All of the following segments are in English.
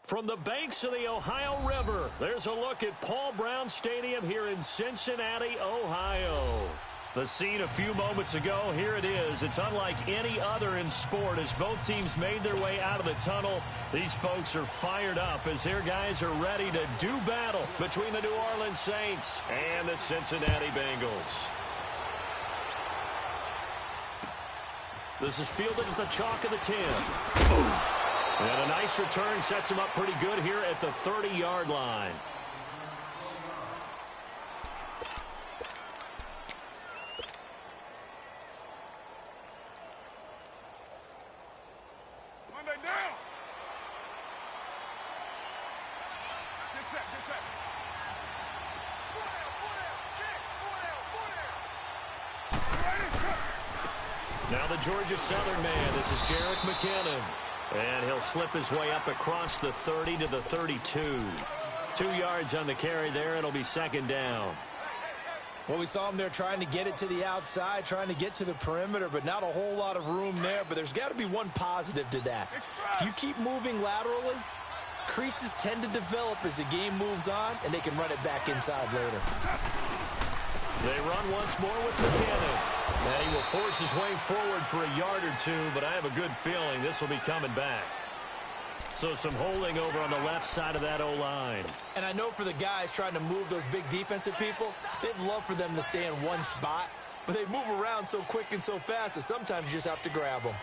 From the banks of the Ohio River, there's a look at Paul Brown Stadium here in Cincinnati, Ohio. The scene a few moments ago, here it is. It's unlike any other in sport as both teams made their way out of the tunnel. These folks are fired up as their guys are ready to do battle between the New Orleans Saints and the Cincinnati Bengals. This is fielded at the chalk of the 10. And a nice return sets him up pretty good here at the 30-yard line. Monday down. Get set, get set. Now the Georgia Southern man. This is Jerick McKinnon. And he'll slip his way up across the 30 to the 32. 2 yards on the carry there. It'll be second down. Well, we saw him there trying to get it to the outside, trying to get to the perimeter, but not a whole lot of room there. But there's got to be one positive to that. If you keep moving laterally, creases tend to develop as the game moves on, and they can run it back inside later. They run once more with McKinnon. And he will force his way forward for a yard or two, but I have a good feeling this will be coming back. So some holding over on the left side of that O-line. And I know for the guys trying to move those big defensive people, they'd love for them to stay in one spot, but they move around so quick and so fast that sometimes you just have to grab them.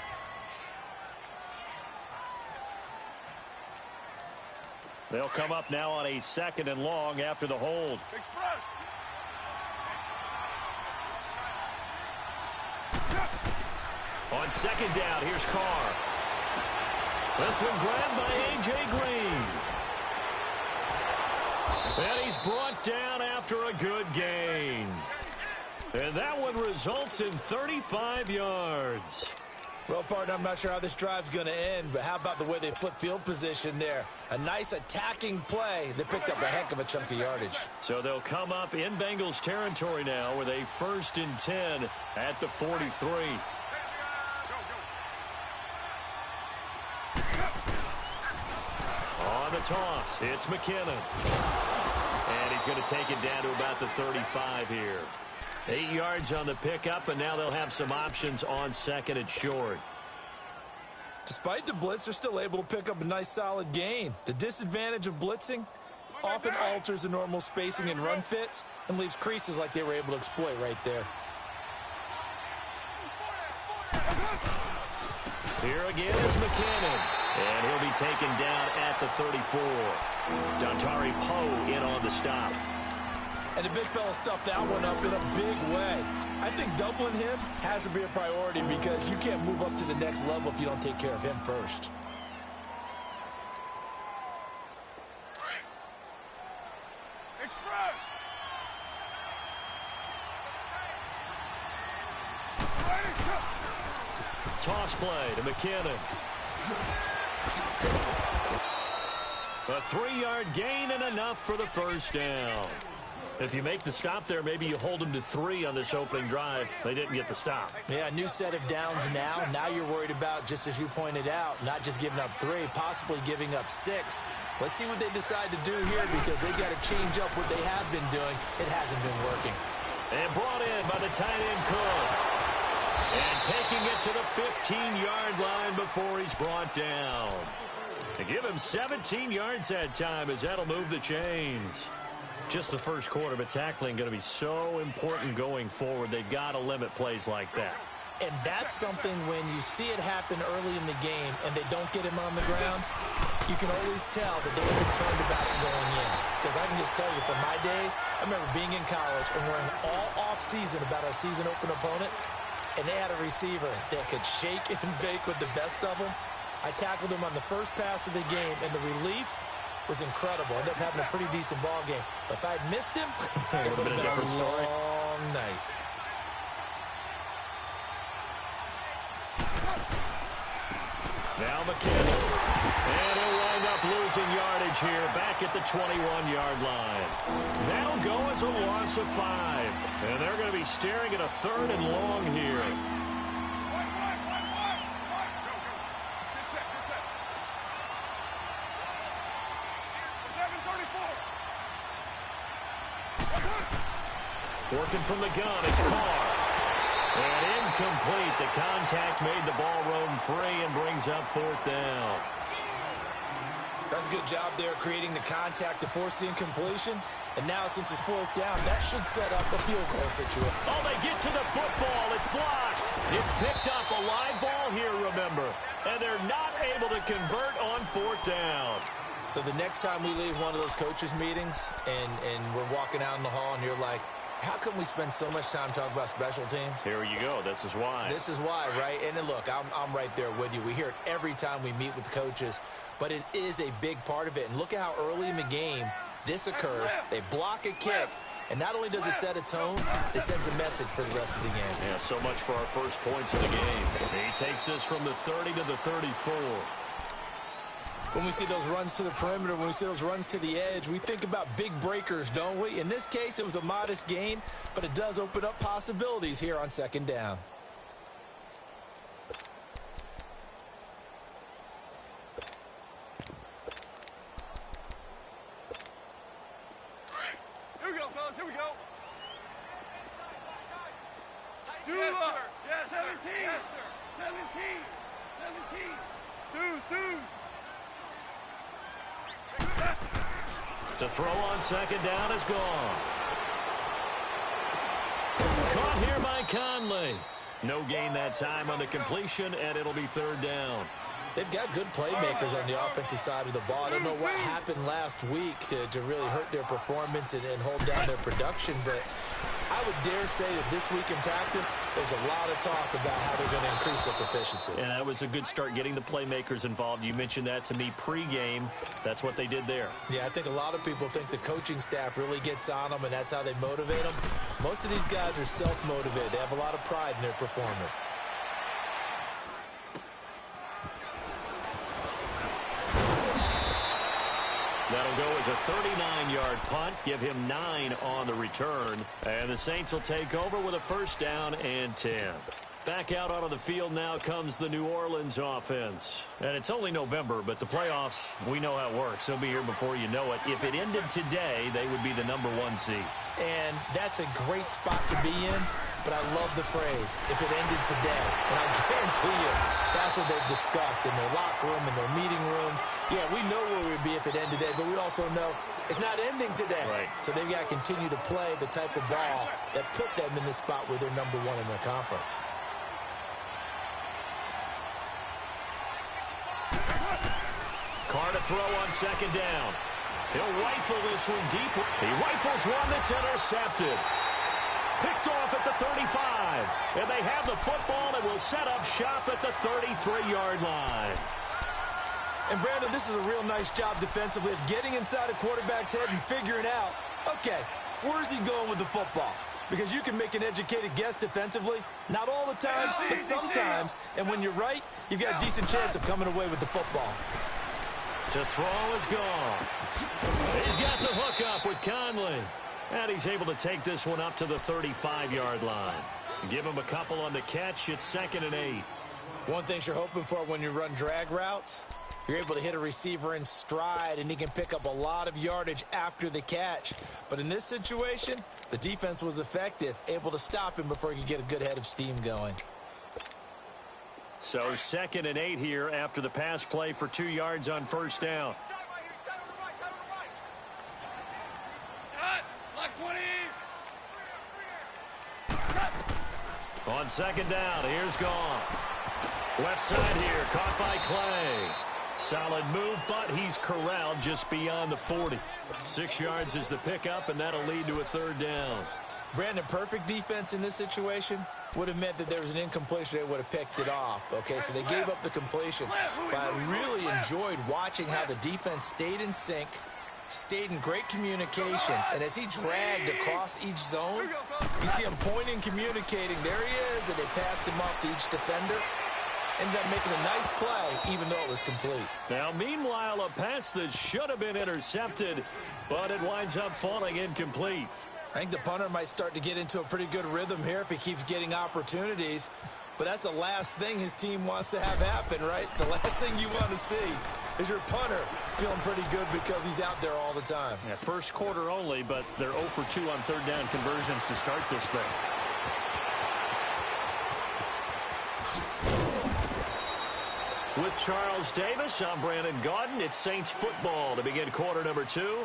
They'll come up now on a 2nd and long after the hold. Express. On 2nd down, here's Carr. This one grabbed by A.J. Green. And he's brought down after a good gain. And that one results in 35 yards. Well, partner, I'm not sure how this drive's going to end, but how about the way they flip field position there? A nice attacking play that picked up a heck of a chunk of yardage. So they'll come up in Bengals territory now with a 1st and 10 at the 43. On the toss, it's McKinnon. And he's going to take it down to about the 35 here. 8 yards on the pickup, and now they'll have some options on 2nd and short. Despite the blitz, they're still able to pick up a nice solid gain. The disadvantage of blitzing often alters the normal spacing and run fits and leaves creases like they were able to exploit right there. Here again is McKinnon. And he'll be taken down at the 34. Dontari Poe in on the stop. And the big fella stuffed that one up in a big way. I think doubling him has to be a priority because you can't move up to the next level if you don't take care of him first. Express. Toss play to McKinnon. A 3-yard gain and enough for the first down. If you make the stop there, maybe you hold them to 3 on this opening drive. They didn't get the stop. Yeah, a new set of downs now. Now you're worried about, just as you pointed out, not just giving up 3, possibly giving up 6. Let's see what they decide to do here because they've got to change up what they have been doing. It hasn't been working. And brought in by the tight end Cook. And taking it to the 15-yard line before he's brought down. To give him 17 yards that time as that'll move the chains. Just the first quarter, but tackling going to be so important going forward. They've got to limit plays like that. And that's something when you see it happen early in the game and they don't get him on the ground, you can always tell that they were concerned about it going in. Because I can just tell you from my days, I remember being in college and worrying all off-season about our season open opponent, and they had a receiver that could shake and bake with the best of them. I tackled him on the first pass of the game, and the relief was incredible. Ended up having a pretty decent ball game. But if I had missed him, it would have been a different story. Long night. Now McKinnon. And he'll wind up losing yardage here back at the 21-yard line. That'll go as a loss of 5. And they're going to be staring at a 3rd and long here. Working from the gun, it's Carr. And incomplete. The contact made the ball roam free and brings up fourth down. That's a good job there creating the contact to force the incompletion. And now since it's fourth down, that should set up a field goal situation. Oh, they get to the football. It's blocked. It's picked up. A live ball here, remember. And they're not able to convert on fourth down. So the next time we leave one of those coaches' meetings and we're walking out in the hall and you're like, how come we spend so much time talking about special teams? Here you go. This is why. This is why, right? And then look, I'm right there with you. We hear it every time we meet with coaches, but it is a big part of it. And look at how early in the game this occurs. They block a kick, and not only does it set a tone, it sends a message for the rest of the game. Yeah, so much for our first points of the game. He takes us from the 30 to the 34. When we see those runs to the perimeter, when we see those runs to the edge, we think about big breakers, don't we? In this case, it was a modest gain, but it does open up possibilities here on second down. Here we go, fellas. Here we go. Yes, sir. Yes, 17. Yes, sir. 17. 17. Deuce. To throw on second down is gone. Caught here by Conley. No gain that time on the completion, and it'll be third down. They've got good playmakers on the offensive side of the ball. I don't know what happened last week to really hurt their performance and hold down their production, but I would dare say that this week in practice, there's a lot of talk about how they're going to increase their proficiency. And that was a good start getting the playmakers involved. You mentioned that to me pregame. That's what they did there. Yeah, I think a lot of people think the coaching staff really gets on them, and that's how they motivate them. Most of these guys are self-motivated. They have a lot of pride in their performance. That'll go as a 39-yard punt. Give him 9 on the return. And the Saints will take over with a first down and 10. Back out onto the field now comes the New Orleans offense. And it's only November, but the playoffs, we know how it works. They'll be here before you know it. If it ended today, they would be the #1 seed. And that's a great spot to be in, but I love the phrase, if it ended today. And I guarantee you, that's what they've discussed in their locker room, in their meeting rooms. Yeah, we know where we'd be if it ended today, but we also know it's not ending today. Right. So they've got to continue to play the type of ball that put them in the spot where they're #1 in their conference. Carr to throw on second down. He'll rifle this one deep. He rifles one that's intercepted. Picked off at the 35. And they have the football and will set up shop at the 33-yard line. And, Brandon, this is a real nice job defensively of getting inside a quarterback's head and figuring out, okay, where's he going with the football? Because you can make an educated guess defensively. Not all the time, but sometimes. And when you're right, you've got a decent chance of coming away with the football. To throw is gone. He's got the hook up with Conley. And he's able to take this one up to the 35-yard line. Give him a couple on the catch. It's 2nd and 8. One thing you're hoping for when you run drag routes, you're able to hit a receiver in stride, and he can pick up a lot of yardage after the catch. But in this situation, the defense was effective, able to stop him before he could get a good head of steam going. So 2nd and 8 here after the pass play for 2 yards on first down. On second down, here's gone. Left side here, caught by Clay. Solid move, but he's corralled just beyond the 40. 6 yards is the pickup, and that'll lead to a third down. Brandon, perfect defense in this situation would have meant that there was an incompletion. They would have picked it off. Okay, so they gave up the completion. But I really enjoyed watching how the defense stayed in sync, stayed in great communication, and as he dragged across each zone, you see him pointing, communicating. There he is, and they passed him off to each defender. Ended up making a nice play, even though it was complete. Now, meanwhile, a pass that should have been intercepted, but it winds up falling incomplete. I think the punter might start to get into a pretty good rhythm here if he keeps getting opportunities. But that's the last thing his team wants to have happen, right? The last thing you want to see is your punter feeling pretty good because he's out there all the time. Yeah, first quarter only, but they're 0 for 2 on third down conversions to start this thing. With Charles Davis, I'm Brandon Gaudin. It's Saints football to begin quarter number 2.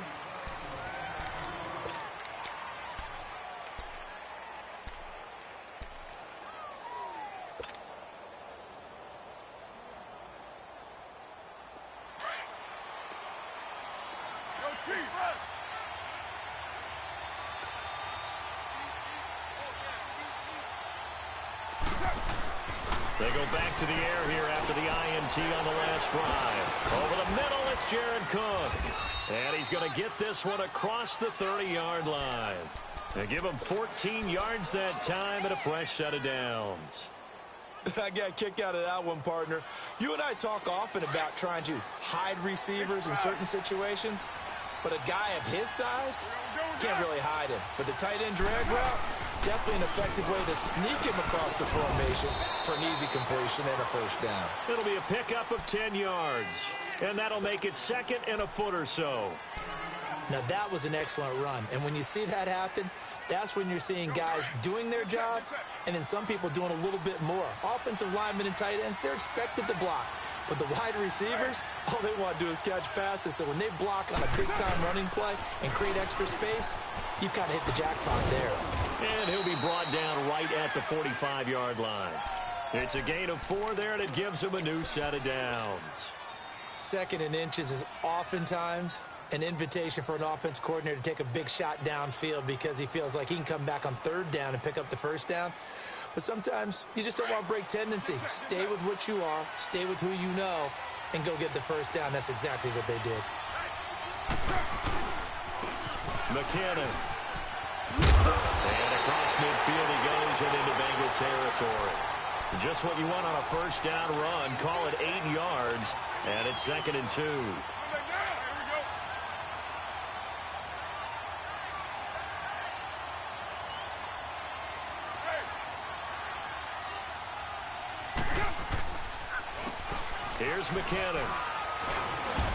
They go back to the air here after the INT on the last drive. Over the middle, it's Jared Cook. And he's going to get this one across the 30-yard line. They give him 14 yards that time and a fresh set of downs. I got a kick out of that one, partner. You and I talk often about trying to hide receivers in certain situations, but a guy of his size can't really hide him. But the tight end drag route, definitely an effective way to sneak him across the formation for an easy completion and a first down. It'll be a pickup of 10 yards, and that'll make it second and a foot or so. Now, that was an excellent run, and when you see that happen, that's when you're seeing guys doing their job and then some people doing a little bit more. Offensive linemen and tight ends, they're expected to block. But the wide receivers, all they want to do is catch passes. So when they block on a big-time running play and create extra space, you've kind of hit the jackpot there. And he'll be brought down right at the 45-yard line. It's a gain of 4 there, and it gives him a new set of downs. Second and inches is oftentimes an invitation for an offense coordinator to take a big shot downfield because he feels like he can come back on third down and pick up the first down. But sometimes you just don't want to break tendency. Stay with what you are, stay with who you know, and go get the first down. That's exactly what they did. McKinnon. And across midfield he goes and into Bengal territory. Just what you want on a first down run. Call it 8 yards, and it's 2nd and 2. Here's McKinnon.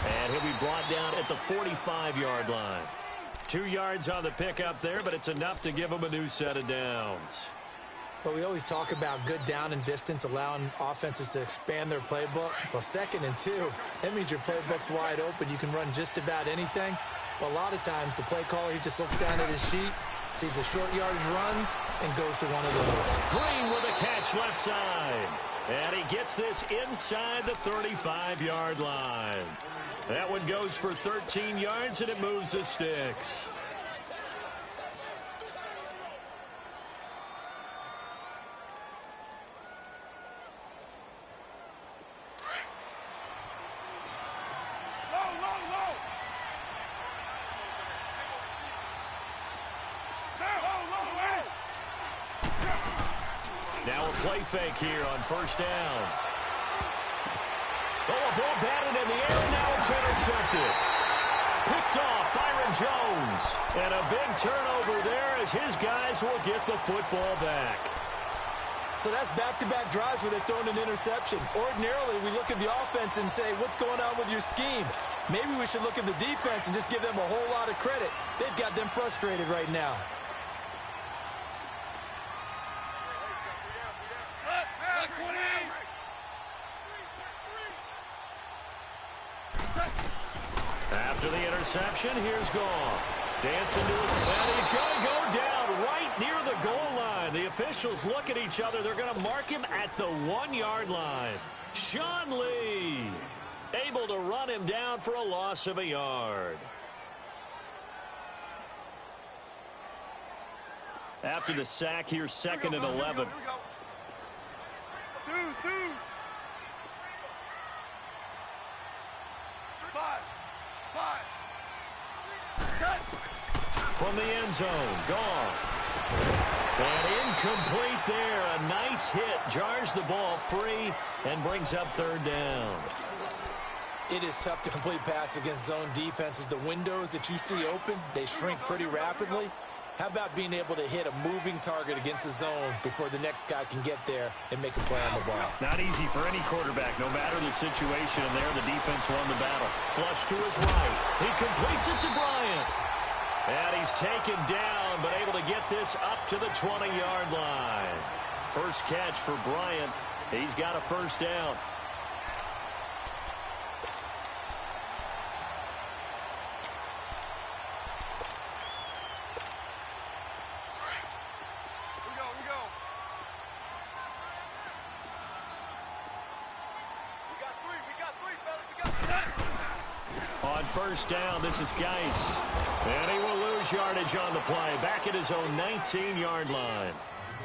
And he'll be brought down at the 45-yard line. 2 yards on the pickup there, but it's enough to give him a new set of downs. But we always talk about good down and distance, allowing offenses to expand their playbook. Well, 2nd and 2, that means your playbook's wide open. You can run just about anything. But a lot of times, the play caller, he just looks down at his sheet, sees the short yardage runs, and goes to one of those. Green with a catch left side. And he gets this inside the 35-yard line. That one goes for 13 yards, and it moves the sticks. Now a play fake here on first down. Oh, a ball batted in the air, and now it's intercepted. Picked off Byron Jones. And a big turnover there as his guys will get the football back. So that's back-to-back drives where they're throwing an interception. Ordinarily, we look at the offense and say, what's going on with your scheme? Maybe we should look at the defense and just give them a whole lot of credit. They've got them frustrated right now. After the interception, here's Goff. Dancing to his man. He's going to go down right near the goal line. The officials look at each other. They're going to mark him at the 1-yard line. Sean Lee able to run him down for a loss of a yard. After the sack, here's 2nd and 11. From the end zone, Goff. And incomplete there. A nice hit. Jars the ball free and brings up third down. It is tough to complete passes against zone defenses. The windows that you see open, they shrink pretty rapidly. How about being able to hit a moving target against a zone before the next guy can get there and make a play on the ball? Not easy for any quarterback, no matter the situation. And there, the defense won the battle. Flush to his right. He completes it to Bryant. And he's taken down, but able to get this up to the 20-yard line. First catch for Bryant. He's got a first down. First down, this is Geis. And he will lose yardage on the play. Back at his own 19-yard line.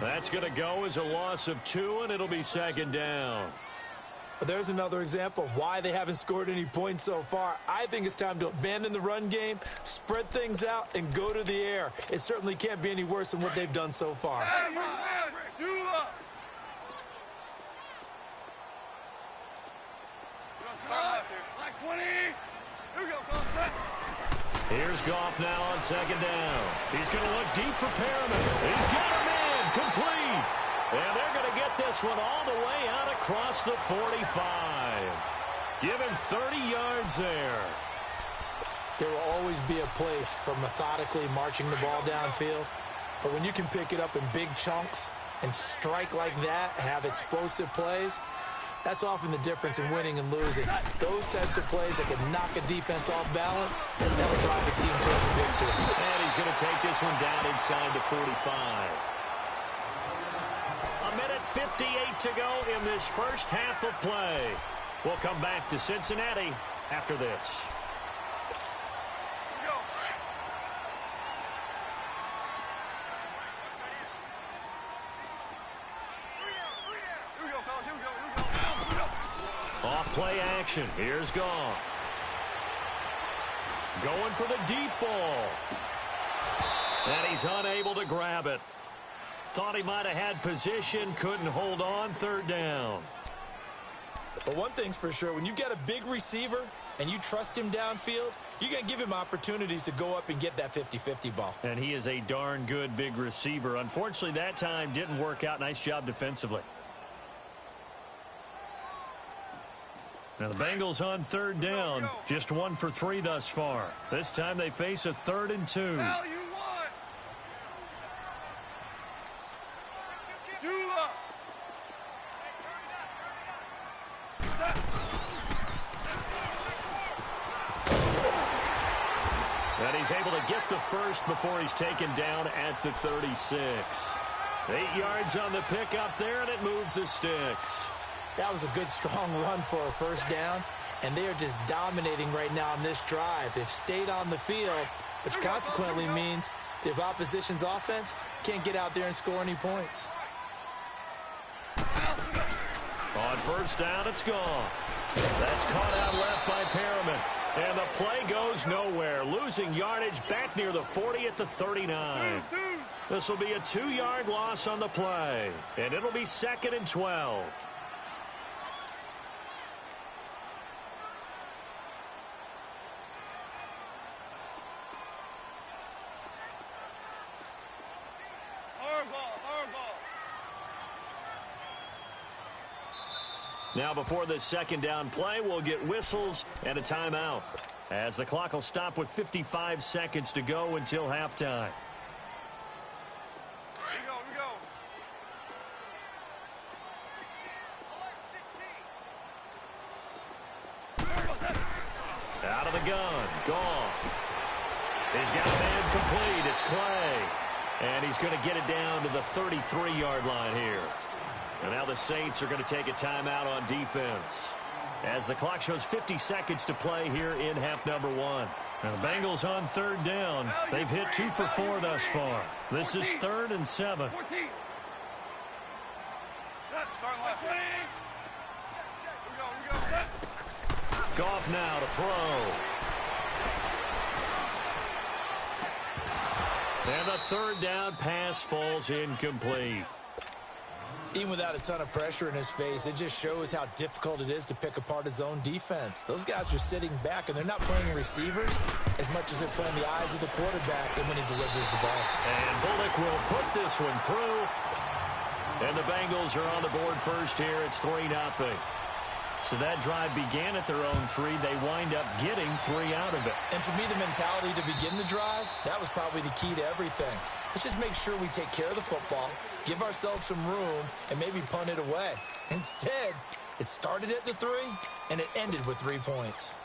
That's going to go as a loss of 2, and it'll be second down. There's another example of why they haven't scored any points so far. I think it's time to abandon the run game, spread things out, and go to the air. It certainly can't be any worse than what they've done so far. Here's Goff now on second down. He's going to look deep for Perriman. He's got a man complete. And they're going to get this one all the way out across the 45. Give him 30 yards there. There will always be a place for methodically marching the ball downfield. But when you can pick it up in big chunks and strike like that, have explosive plays, that's often the difference in winning and losing. Those types of plays that can knock a defense off balance, that'll drive a team towards a victory. And he's going to take this one down inside the 45. A minute 58 to go in this first half of play. We'll come back to Cincinnati after this. Off-play action. Here's Goff. Going for the deep ball. And he's unable to grab it. Thought he might have had position. Couldn't hold on. Third down. But one thing's for sure. When you've got a big receiver and you trust him downfield, you're going to give him opportunities to go up and get that 50-50 ball. And he is a darn good big receiver. Unfortunately, that time didn't work out. Nice job defensively. Now the Bengals on third down, just 1 for 3 thus far. This time they face a 3rd and 2. And he's able to get the first before he's taken down at the 36. 8 yards on the pickup there, and it moves the sticks. That was a good, strong run for a first down, and they are just dominating right now on this drive. They've stayed on the field, which consequently means the opposition's offense can't get out there and score any points. On first down, it's gone. That's caught out left by Perriman. And the play goes nowhere. Losing yardage back near the 40 at the 39. This will be a 2-yard loss on the play, and it'll be 2nd and 12. Now before this second down play, we'll get whistles and a timeout, as the clock will stop with 55 seconds to go until halftime. Out of the gun, Goff. He's got a man complete. It's Clay. And he's going to get it down to the 33-yard line here. And now the Saints are going to take a timeout on defense, as the clock shows 50 seconds to play here in half number 1. Now the Bengals on third down. They've hit 2 for 4 thus far. This is 3rd and 7. Goff now to throw. And the third down pass falls incomplete. Even without a ton of pressure in his face, it just shows how difficult it is to pick apart his own defense. Those guys are sitting back, and they're not playing receivers as much as they're playing the eyes of the quarterback and when he delivers the ball. And Bullock will put this one through. And the Bengals are on the board first here. It's 3-0. So that drive began at their own 3. They wind up getting 3 out of it. And to me, the mentality to begin the drive, that was probably the key to everything. Let's just make sure we take care of the football, give ourselves some room, and maybe punt it away. Instead, it started at the 3, and it ended with 3 points.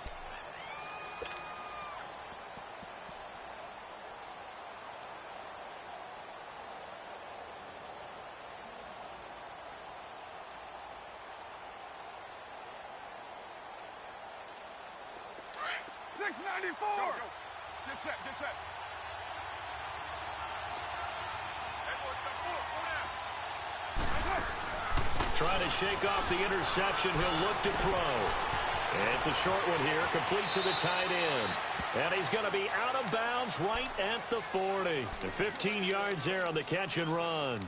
Get set, get set. Trying to shake off the interception. He'll look to throw. And it's a short one here, complete to the tight end. And he's going to be out of bounds right at the 40. The 15 yards there on the catch and run.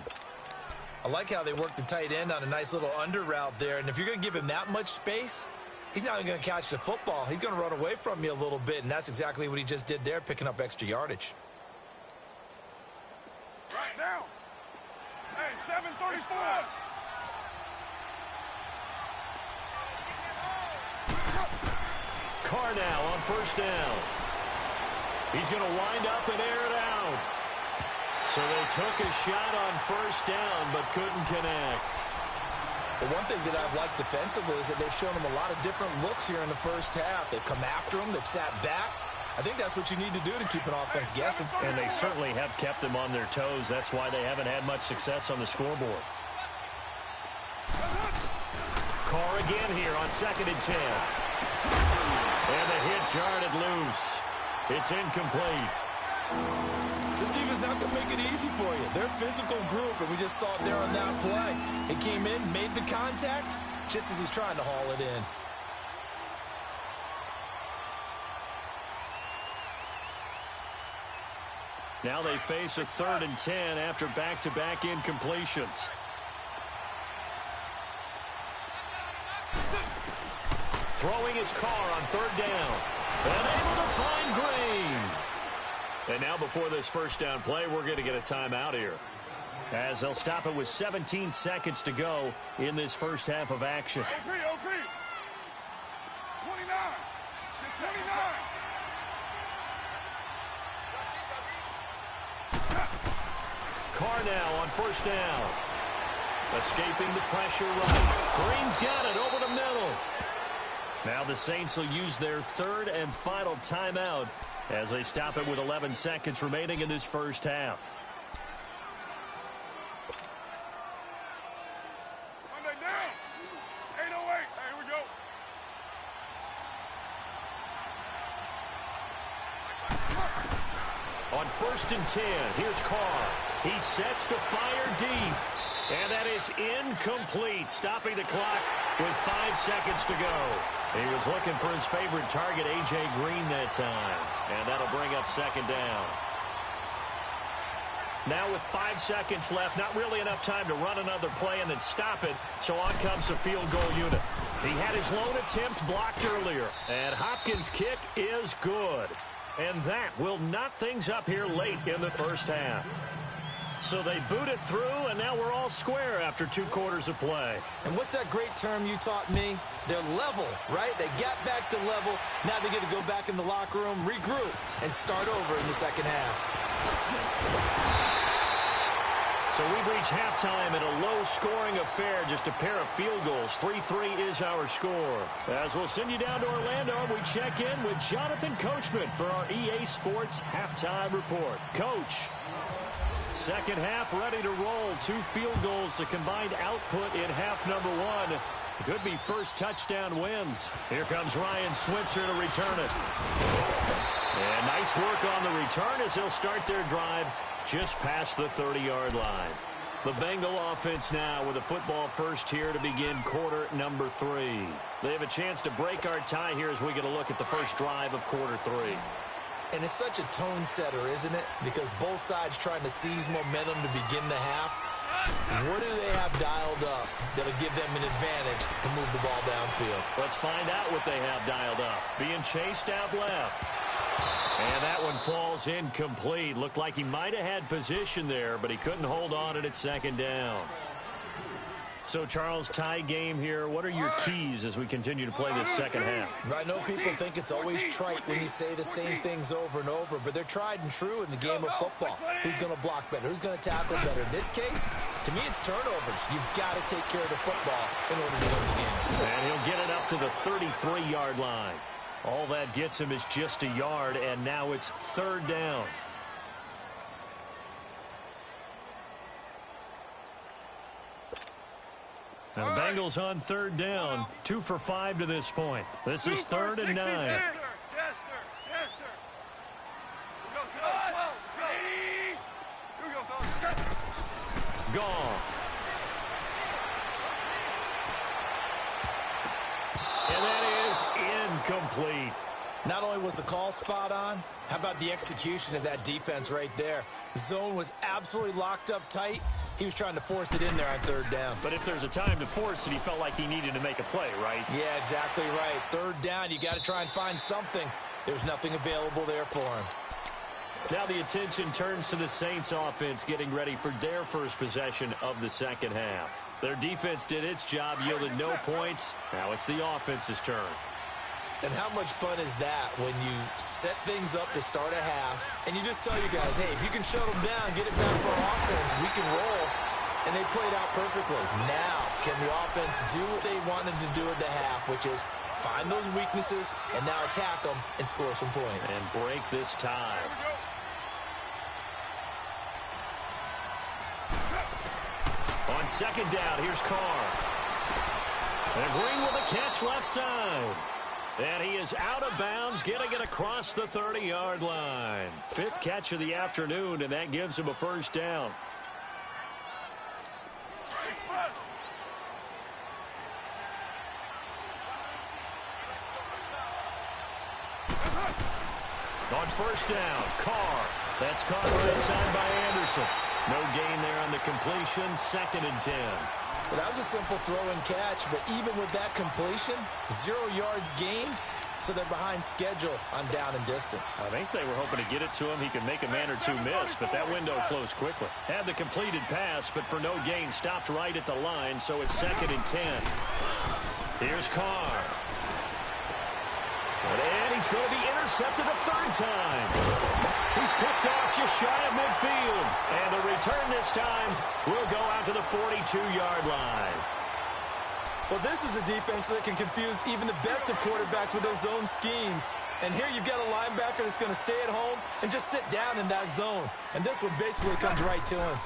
I like how they work the tight end on a nice little under route there. And if you're going to give him that much space, he's not going to catch the football. He's going to run away from you a little bit, and that's exactly what he just did there, picking up extra yardage. Right now. Hey, 7:34. Carr now on first down. He's going to wind up and air it out. So they took a shot on first down, but couldn't connect. The one thing that I've liked defensively is that they've shown him a lot of different looks here in the first half. They've come after him. They've sat back. I think that's what you need to do to keep an offense guessing. And they certainly have kept them on their toes. That's why they haven't had much success on the scoreboard. Carr again here on 2nd and 10. And the hit jarred it loose. It's incomplete. This defense not going to make it easy for you. They're a physical group, and we just saw it there on that play. He came in, made the contact, just as he's trying to haul it in. Now they face a 3rd and 10 after back-to-back incompletions. Throwing his Carr on 3rd down. And able to find Green. And now before this first down play, we're going to get a timeout here, as they'll stop it with 17 seconds to go in this first half of action. OP. 29. Get 29. Carr now on first down. Escaping the pressure right. Green's got it over the middle. Now the Saints will use their 3rd and final timeout as they stop it with 11 seconds remaining in this first half. Monday down. 8:08. Here we go. On 1st and 10, here's Carr. He sets to fire deep. And that is incomplete, stopping the clock with 5 seconds to go. He was looking for his favorite target, A.J. Green, that time. And that'll bring up 2nd down. Now with 5 seconds left, not really enough time to run another play and then stop it. So on comes the field goal unit. He had his lone attempt blocked earlier. And Hopkins' kick is good. And that will knot things up here late in the first half. So they boot it through, and now we're all square after 2 quarters of play. And what's that great term you taught me? They're level, right? They got back to level. Now they get to go back in the locker room, regroup, and start over in the second half. So we've reached halftime in a low-scoring affair, just a pair of field goals. 3-3 is our score. As we'll send you down to Orlando, we check in with Jonathan Coachman for our EA Sports Halftime Report. Coach. Second half ready to roll. 2 field goals, the combined output in half number 1. Could be first touchdown wins. Here comes Ryan Switzer to return it. And nice work on the return as they'll start their drive just past the 30-yard line. The Bengal offense now with a football first here to begin quarter number 3. They have a chance to break our tie here as we get a look at the first drive of quarter 3. And it's such a tone setter, isn't it? Because both sides trying to seize momentum to begin the half. What do they have dialed up that'll give them an advantage to move the ball downfield? Let's find out what they have dialed up. Being chased out left. And that one falls incomplete. Looked like he might have had position there, but he couldn't hold on at second down. So, Charles, tie game here. What are your keys as we continue to play this second half? I know people think it's always trite when you say the same things over and over, but they're tried and true in the game of football. Who's going to block better? Who's going to tackle better? In this case, to me, it's turnovers. You've got to take care of the football in order to win the game. And he'll get it up to the 33-yard line. All that gets him is just a yard, and now it's third down. Now the Bengals on third down, 2 for 5 to this point. This is 3rd and 9. Yes, sir. Goff. And that is incomplete. Not only was the call spot on, how about the execution of that defense right there? Zone was absolutely locked up tight. He was trying to force it in there on third down. But if there's a time to force it, he felt like he needed to make a play, right? Yeah, exactly right. Third down, you got to try and find something. There's nothing available there for him. Now the attention turns to the Saints offense getting ready for their first possession of the second half. Their defense did its job, yielded no points. Now it's the offense's turn. And how much fun is that when you set things up to start a half and you just tell your guys, hey, if you can shut them down, get it back for our offense, we can roll. And they played out perfectly. Now, can the offense do what they wanted to do at the half, which is find those weaknesses and now attack them and score some points. And break this tie. On second down, here's Carr. And Green with a catch left side. And he is out of bounds, getting it across the 30-yard line. 5th catch of the afternoon, and that gives him a first down. On first down, Carr. That's caught right side by Anderson. No gain there on the completion, 2nd and 10. Well, that was a simple throw and catch, but even with that completion, 0 yards gained, so they're behind schedule on down and distance. I think they were hoping to get it to him. He could make a man or two miss, but that window closed quickly. Had the completed pass, but for no gain, stopped right at the line, so it's 2nd and 10. Here's Carr. And he's going to be intercepted a 3rd time. He's picked off just shy of midfield. And the return this time will go out to the 42-yard line. Well, this is a defense that can confuse even the best of quarterbacks with their zone schemes. And here you've got a linebacker that's going to stay at home and just sit down in that zone. And this one basically comes right to him.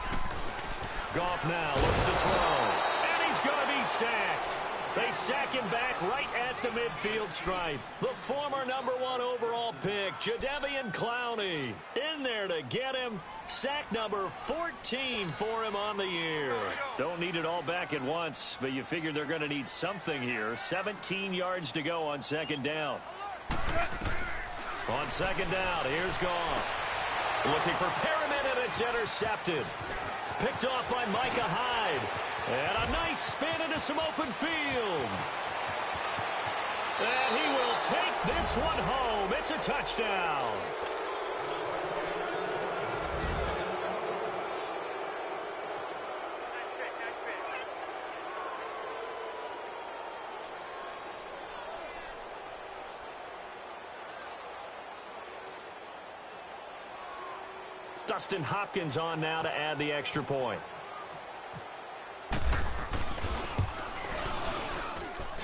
Goff now looks to throw. And he's going to be sacked. They sack him back right at the midfield stripe. The former #1 overall pick, Jadeveon Clowney, in there to get him. Sack number 14 for him on the year. Don't need it all back at once, but you figure they're going to need something here. 17 yards to go on second down. On second down, here's Goff. Looking for Perriman, and it's intercepted. Picked off by Micah Hyde. And a nice spin into some open field. And he will take this one home. It's a touchdown. Dustin Hopkins on now to add the extra point.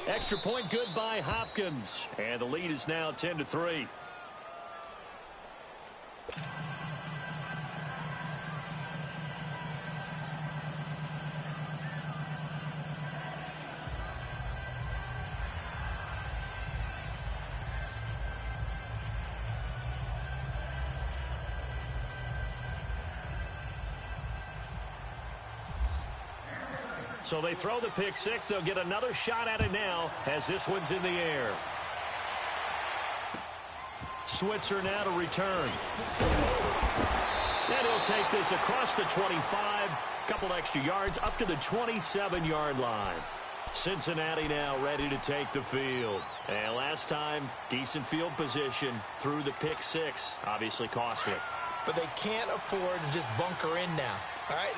Extra point good by Hopkins. And the lead is now 10-3. So they throw the pick six. They'll get another shot at it now as this one's in the air. Switzer now to return. And he'll take this across the 25 Couple extra yards up to the 27-yard line. Cincinnati now ready to take the field. And last time, decent field position through the pick six. Obviously costly. But they can't afford to just bunker in now. All right,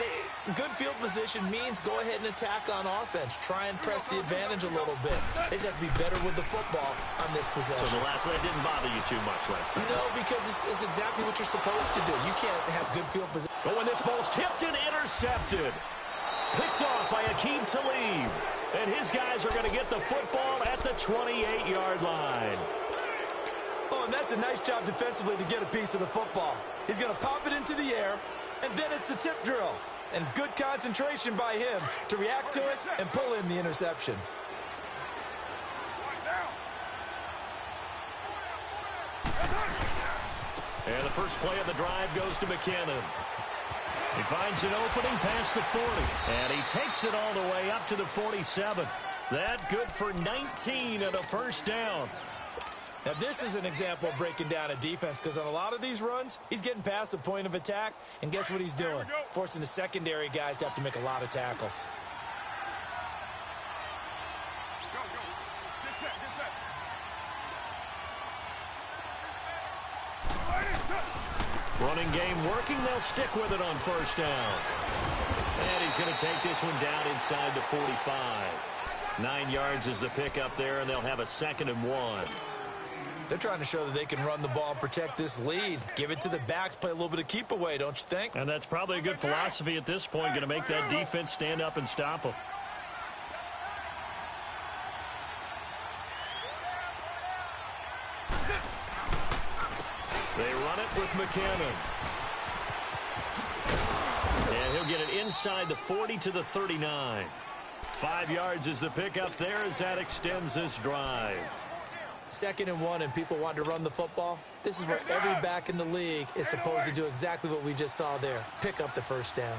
good field position means go ahead and attack on offense. Try and press the advantage a little bit. They just have to be better with the football on this possession. So that didn't bother you too much last time? No, because it's exactly what you're supposed to do. You can't have good field position. But when this ball's tipped and intercepted. Picked off by Akeem Talib. And his guys are going to get the football at the 28-yard line. Oh, and that's a nice job defensively to get a piece of the football. He's going to pop it into the air, and then it's the tip drill. And good concentration by him to react to it and pull in the interception. And the first play of the drive goes to McKinnon. He finds an opening past the 40. And he takes it all the way up to the 47. That good for 19 and a first down. Now, this is an example of breaking down a defense because on a lot of these runs, he's getting past the point of attack, and guess what he's doing? Forcing the secondary guys to have to make a lot of tackles. Go. Get set. Running game working. They'll stick with it on first down. And he's going to take this one down inside the 45. 9 yards is the pickup there, and they'll have a 2nd and 1. They're trying to show that they can run the ball and protect this lead. Give it to the backs, play a little bit of keep away, don't you think? And that's probably a good philosophy at this point, going to make that defense stand up and stop them. They run it with McKinnon. And he'll get it inside the 40 to the 39. 5 yards is the pickup there as that extends this drive. 2nd and 1 and people want to run the football. This is where every back in the league is supposed to do exactly what we just saw there. Pick up the first down.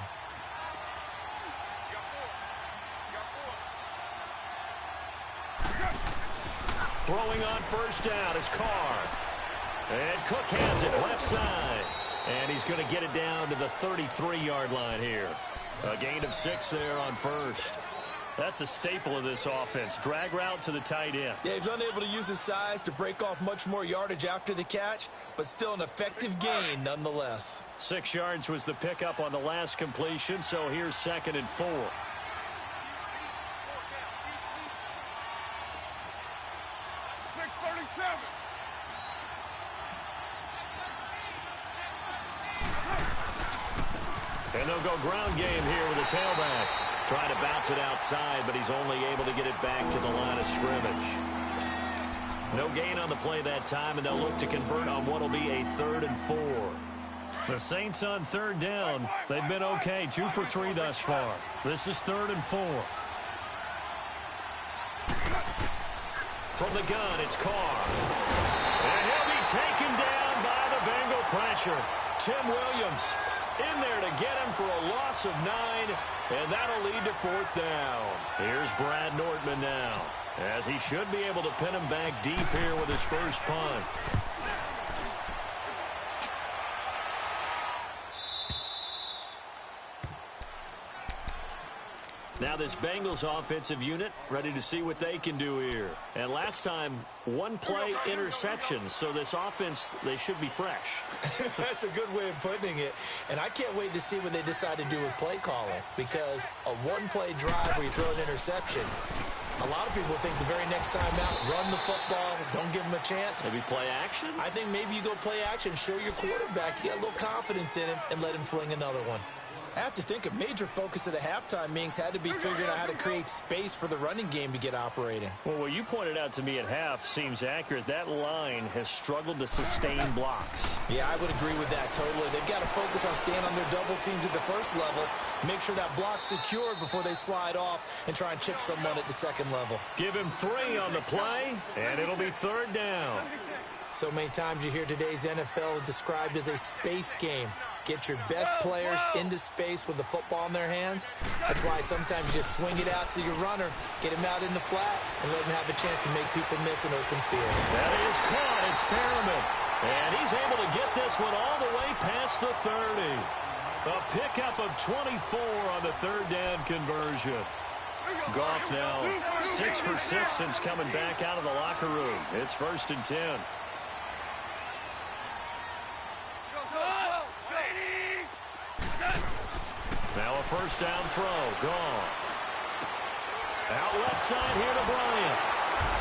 Throwing on first down is Carr. And Cook has it left side. And he's going to get it down to the 33-yard line here. A gain of 6 there on first. That's a staple of this offense. Drag route to the tight end. Yeah, he's unable to use his size to break off much more yardage after the catch, but still an effective gain nonetheless. 6 yards was the pickup on the last completion, so here's 2nd and 4. And they'll go ground game here with a tailback. Trying to bounce it outside, but he's only able to get it back to the line of scrimmage. No gain on the play that time, and they'll look to convert on what will be a 3rd and 4. The Saints on 3rd down. They've been okay, 2 for 3 thus far. This is 3rd and 4. From the gun, it's Carr. And he'll be taken down by the Bengal pressure. Tim Williams in there to get him for a loss of 9, and that'll lead to 4th down. Here's Brad Nortman now, as he should be able to pin him back deep here with his first punt. Now this Bengals offensive unit ready to see what they can do here. And last time, 1 play interception. So this offense, they should be fresh. That's a good way of putting it. And I can't wait to see what they decide to do with play calling. Because a 1-play drive where you throw an interception, a lot of people think the very next time out, run the football, don't give them a chance. Maybe play action? I think maybe you go play action, show your quarterback, you get a little confidence in him, and let him fling another one. I have to think a major focus of the halftime meetings had to be figuring out how to create space for the running game to get operating. Well, what you pointed out to me at half seems accurate. That line has struggled to sustain blocks. Yeah, I would agree with that totally. They've got to focus on staying on their double teams at the first level, make sure that block's secured before they slide off, and try and chip someone at the second level. Give him 3 on the play, and it'll be 3rd down. So many times you hear today's NFL described as a space game. Get your best players into space with the football in their hands. That's why sometimes you just swing it out to your runner, get him out in the flat, and let him have a chance to make people miss an open field. That is caught. It's Perriman. And he's able to get this one all the way past the 30. A pickup of 24 on the third down conversion. Goff now 6 for 6 since coming back out of the locker room. It's 1st and 10. Now a first down throw. Goff. Out left side here to Bryant.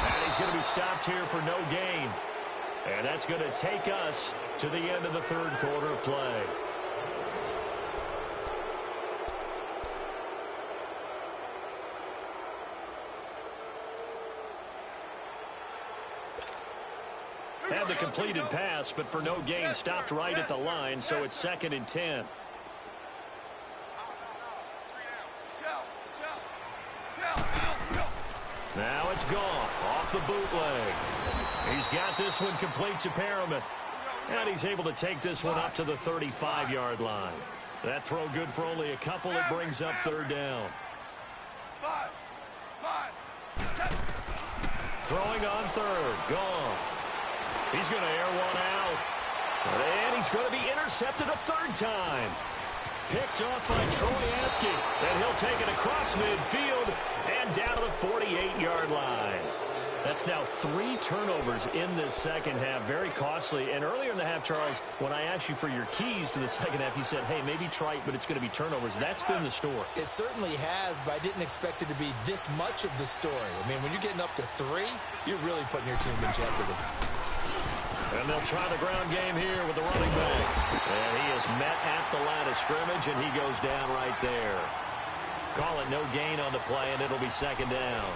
And he's going to be stopped here for no gain. And that's going to take us to the end of the third quarter of play. Had the completed pass, but for no gain, stopped right at the line, so it's 2nd and 10. Now it's Goff off the bootleg. He's got this one complete to Perriman. And he's able to take this one up to the 35-yard line. That throw good for only a couple. It brings up third down. Throwing on third. Goff. He's going to air one out. And he's going to be intercepted a third time. Picked off by Troy Apke. And he'll take it across midfield and down to the 48-yard line. That's now 3 turnovers in this second half. Very costly. And earlier in the half, Charles, when I asked you for your keys to the second half, you said, hey, maybe trite, but it's going to be turnovers. That's been the story. It certainly has, but I didn't expect it to be this much of the story. I mean, when you're getting up to 3, you're really putting your team in jeopardy. And they'll try the ground game here with the running back. And he is met at the line of scrimmage, and he goes down right there. Call it no gain on the play, and it'll be 2nd down.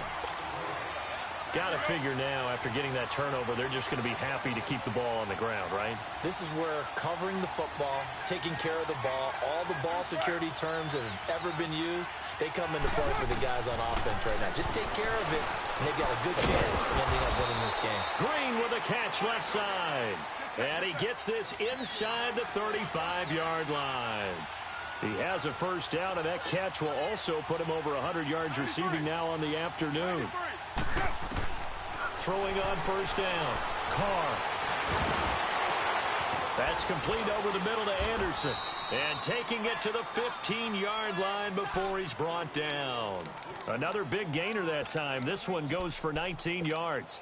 Got to figure now, after getting that turnover, they're just going to be happy to keep the ball on the ground, right? This is where covering the football, taking care of the ball, all the ball security terms that have ever been used, they come into play for the guys on offense right now. Just take care of it, and they've got a good chance of ending up winning this game. Green with a catch left side. And he gets this inside the 35-yard line. He has a first down, and that catch will also put him over 100 yards receiving now on the afternoon. Throwing on first down. Carr. That's complete over the middle to Anderson. And taking it to the 15-yard line before he's brought down. Another big gainer that time. This one goes for 19 yards.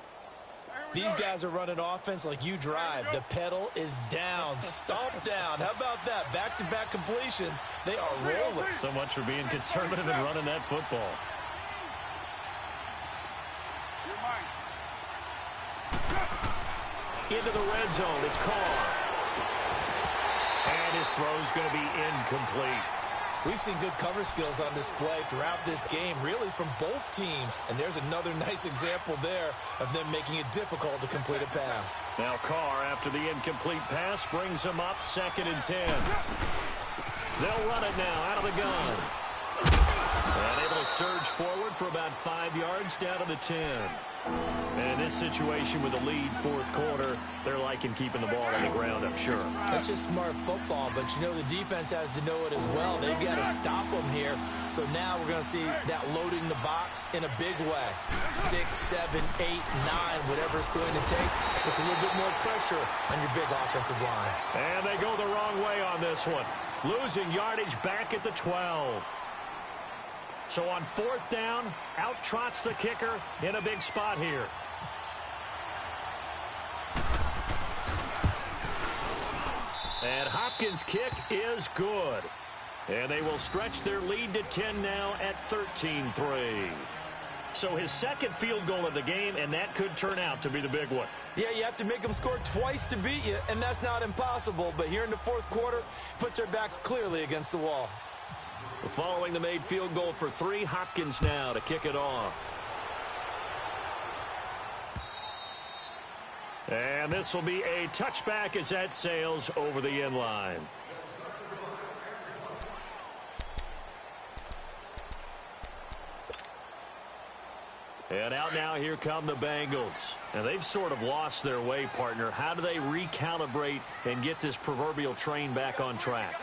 These guys are running offense like you drive. The pedal is down. Stomp down. How about that? Back-to-back completions. They are rolling. So much for being conservative and running that football. Into the red zone. It's Carr. And his throw's going to be incomplete. We've seen good cover skills on display throughout this game, really from both teams. And there's another nice example there of them making it difficult to complete a pass. Now Carr, after the incomplete pass, brings him up 2nd and 10. They'll run it now out of the gun. And able to surge forward for about 5 yards down to the 10. And in this situation with a lead fourth quarter, they're liking keeping the ball on the ground, I'm sure. That's just smart football, but you know the defense has to know it as well. They've got to stop them here. So now we're going to see that loading the box in a big way. 6, 7, 8, 9, whatever it's going to take. Puts a little bit more pressure on your big offensive line. And they go the wrong way on this one. Losing yardage back at the 12. So on 4th down, out trots the kicker in a big spot here. And Hopkins' kick is good. And they will stretch their lead to 10 now at 13-3. So his second field goal of the game, and that could turn out to be the big one. Yeah, you have to make them score twice to beat you, and that's not impossible. But here in the fourth quarter, puts their backs clearly against the wall. Following the made field goal for 3, Hopkins now to kick it off. And this will be a touchback as that sails over the end line. And out now, here come the Bengals. And they've sort of lost their way, partner. How do they recalibrate and get this proverbial train back on track?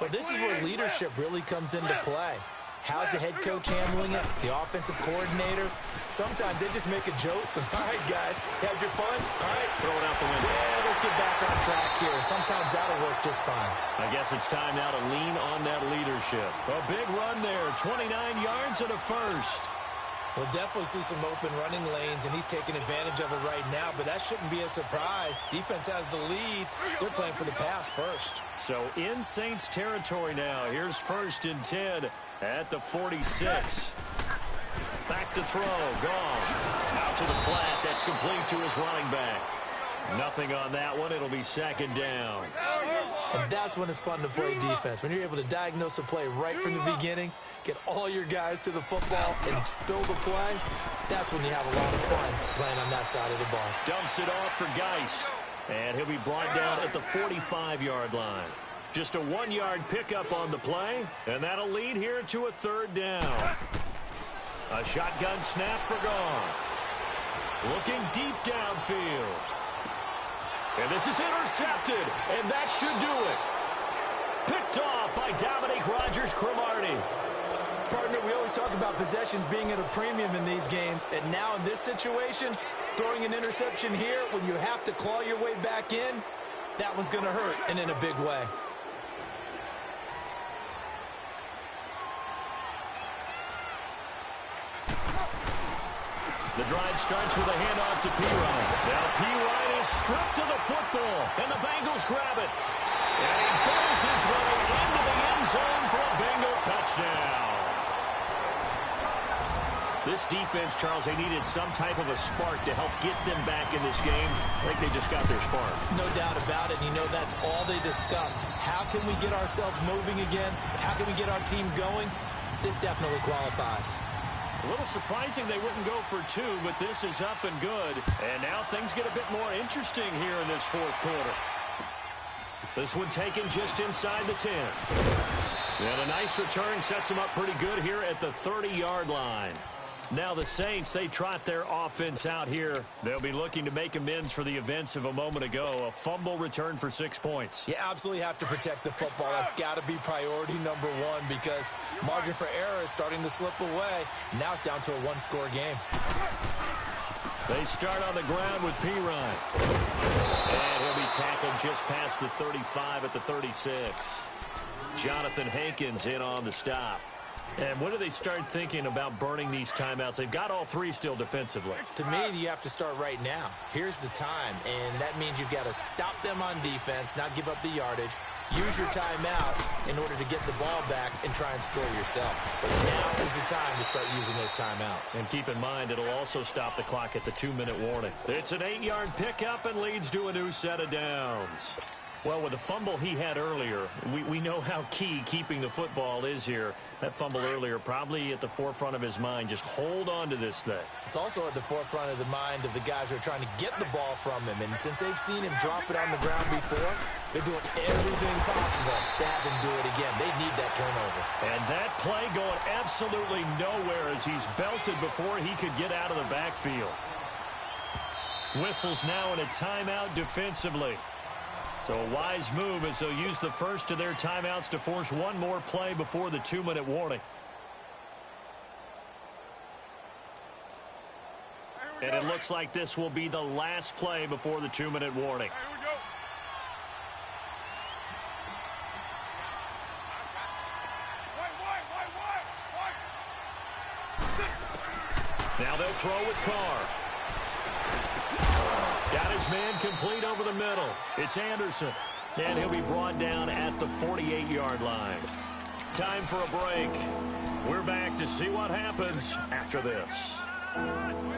Well, this is where leadership really comes into play. How's the head coach handling it? The offensive coordinator? Sometimes they just make a joke. All right, guys, had your fun? All right, throw it out the window. Yeah, let's get back on track here, and sometimes that'll work just fine. I guess it's time now to lean on that leadership. A big run there, 29 yards and a first. We'll definitely see some open running lanes, and he's taking advantage of it right now, but that shouldn't be a surprise. Defense has the lead. They're playing for the pass first. So in Saints territory now. Here's 1st and 10 at the 46. Back to throw. Gone. Out to the flat. That's complete to his running back. Nothing on that one. It'll be 2nd down. And that's when it's fun to play defense. When you're able to diagnose a play right from the beginning, get all your guys to the football, and spill the play, that's when you have a lot of fun playing on that side of the ball. Dumps it off for Geis. And he'll be brought down at the 45-yard line. Just a 1-yard pickup on the play, and that'll lead here to a 3rd down. A shotgun snap for Goff. Looking deep downfield. And this is intercepted, and that should do it. Picked off by Dominique Rodgers-Cromartie. Partner, we always talk about possessions being at a premium in these games, and now in this situation, throwing an interception here when you have to claw your way back in, that one's going to hurt, and in a big way. The drive starts with a handoff to Pirine. Now Pirine is stripped of the football, and the Bengals grab it. And he burns his way into the end zone for a Bengal touchdown. This defense, Charles, they needed some type of a spark to help get them back in this game. I think they just got their spark. No doubt about it. You know, that's all they discussed. How can we get ourselves moving again? How can we get our team going? This definitely qualifies. A little surprising they wouldn't go for 2, but this is up and good. And now things get a bit more interesting here in this 4th quarter. This one taken just inside the 10. And a nice return sets them up pretty good here at the 30-yard line. Now the Saints, they trot their offense out here. They'll be looking to make amends for the events of a moment ago. A fumble return for 6 points. You absolutely have to protect the football. That's got to be priority number 1 because margin for error is starting to slip away. Now it's down to a 1-score game. They start on the ground with Pirine. And he'll be tackled just past the 35 at the 36. Jonathan Hankins in on the stop. And when do they start thinking about burning these timeouts? They've got all 3 still defensively. To me, you have to start right now. Here's the time, and that means you've got to stop them on defense, not give up the yardage, use your timeouts in order to get the ball back and try and score yourself. But now is the time to start using those timeouts. And keep in mind, it'll also stop the clock at the 2-minute warning. It's an 8-yard pickup and leads to a new set of downs. Well, with the fumble he had earlier, we know how key keeping the football is here. That fumble earlier probably at the forefront of his mind. Just hold on to this thing. It's also at the forefront of the mind of the guys who are trying to get the ball from him. And since they've seen him drop it on the ground before, they're doing everything possible to have him do it again. They need that turnover. And that play going absolutely nowhere as he's belted before he could get out of the backfield. Whistles now in a timeout defensively. So a wise move as they'll use the first of their timeouts to force one more play before the 2-minute warning. And it looks like this will be the last play before the 2-minute warning. Now they'll throw with Carr. Got his man complete over the middle. It's Anderson. And he'll be brought down at the 48-yard line. Time for a break. We're back to see what happens after this.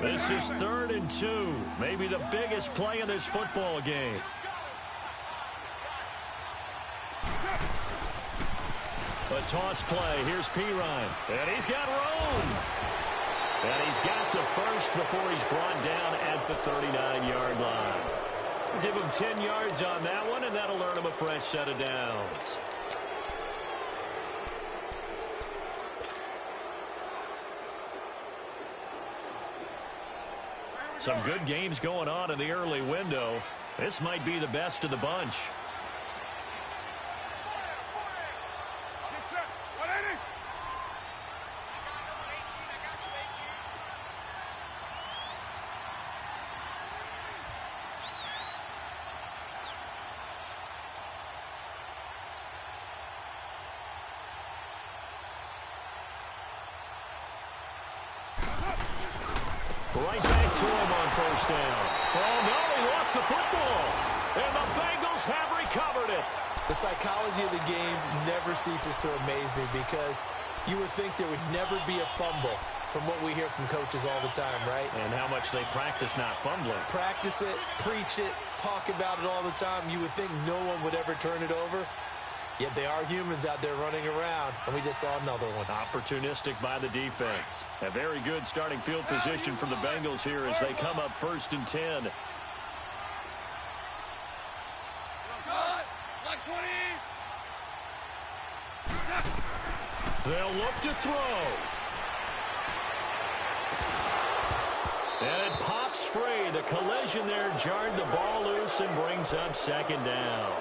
This is 3rd and 2. Maybe the biggest play in this football game. A toss play. Here's Pirine. And he's got room. And he's got the first before he's brought down at the 39-yard line. Give him 10 yards on that one, and that'll earn him a fresh set of downs. Some good games going on in the early window. This might be the best of the bunch. Right back to him on first down. Oh, no, he lost the football. And the Bengals have recovered it. The psychology of the game never ceases to amaze me because you would think there would never be a fumble from what we hear from coaches all the time, right? And how much they practice not fumbling. Practice it, preach it, talk about it all the time. You would think no one would ever turn it over. Yet they are humans out there running around, and we just saw another one. Opportunistic by the defense. A very good starting field position for the Bengals here as they come up 1st and 10. Like 20. They'll look to throw. And it pops free. The collision there jarred the ball loose and brings up 2nd down.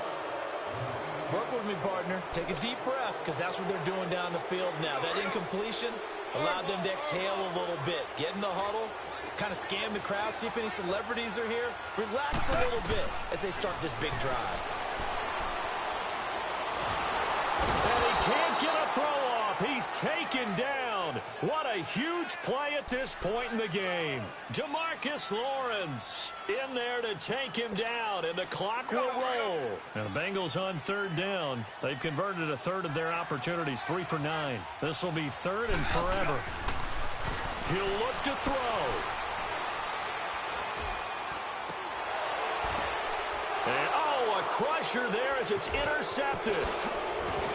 Work with me, partner. Take a deep breath, because that's what they're doing down the field now. That incompletion allowed them to exhale a little bit. Get in the huddle, kind of scan the crowd, see if any celebrities are here. Relax a little bit as they start this big drive. And he can't get a throw off. He's taken down. What a huge play at this point in the game. DeMarcus Lawrence in there to take him down, and the clock will roll. And the Bengals on 3rd down. They've converted a third of their opportunities, 3 for 9. This will be 3rd and forever. He'll look to throw. And, oh, a crusher there as it's intercepted.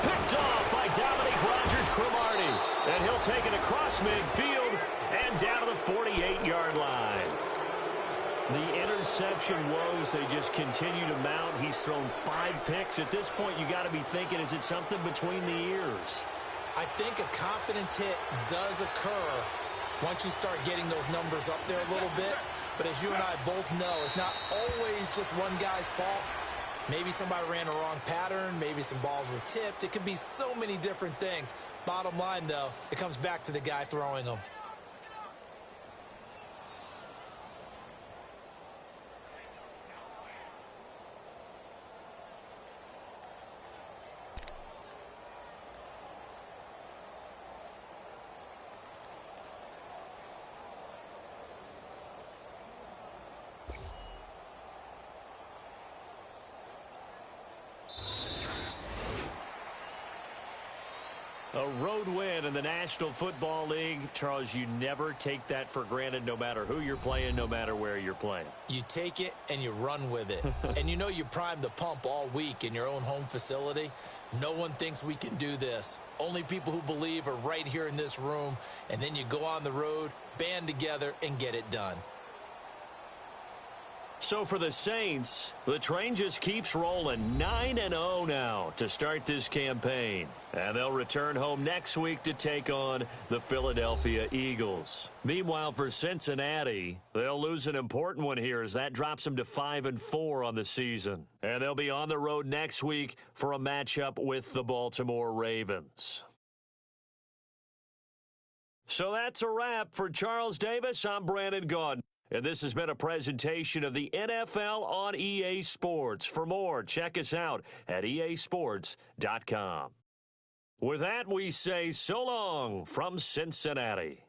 Picked off by Dominique Rodgers-Cromartie. And he'll take it across midfield and down to the 48-yard line. The interception woes, they just continue to mount. He's thrown 5 picks. At this point, you got to be thinking, is it something between the ears? I think a confidence hit does occur once you start getting those numbers up there a little bit. But as you and I both know, it's not always just one guy's fault. Maybe somebody ran a wrong pattern. Maybe some balls were tipped. It could be so many different things. Bottom line, though, it comes back to the guy throwing them. A road win in the National Football League. Charles, you never take that for granted no matter who you're playing, no matter where you're playing. You take it and you run with it. And you know you primed the pump all week in your own home facility. No one thinks we can do this. Only people who believe are right here in this room. And then you go on the road, band together, and get it done. So for the Saints, the train just keeps rolling. 9-0 now to start this campaign. And they'll return home next week to take on the Philadelphia Eagles. Meanwhile, for Cincinnati, they'll lose an important one here as that drops them to 5-4 on the season. And they'll be on the road next week for a matchup with the Baltimore Ravens. So that's a wrap. For Charles Davis, I'm Brandon Gaudin. And this has been a presentation of the NFL on EA Sports. For more, check us out at easports.com. With that, we say so long from Cincinnati.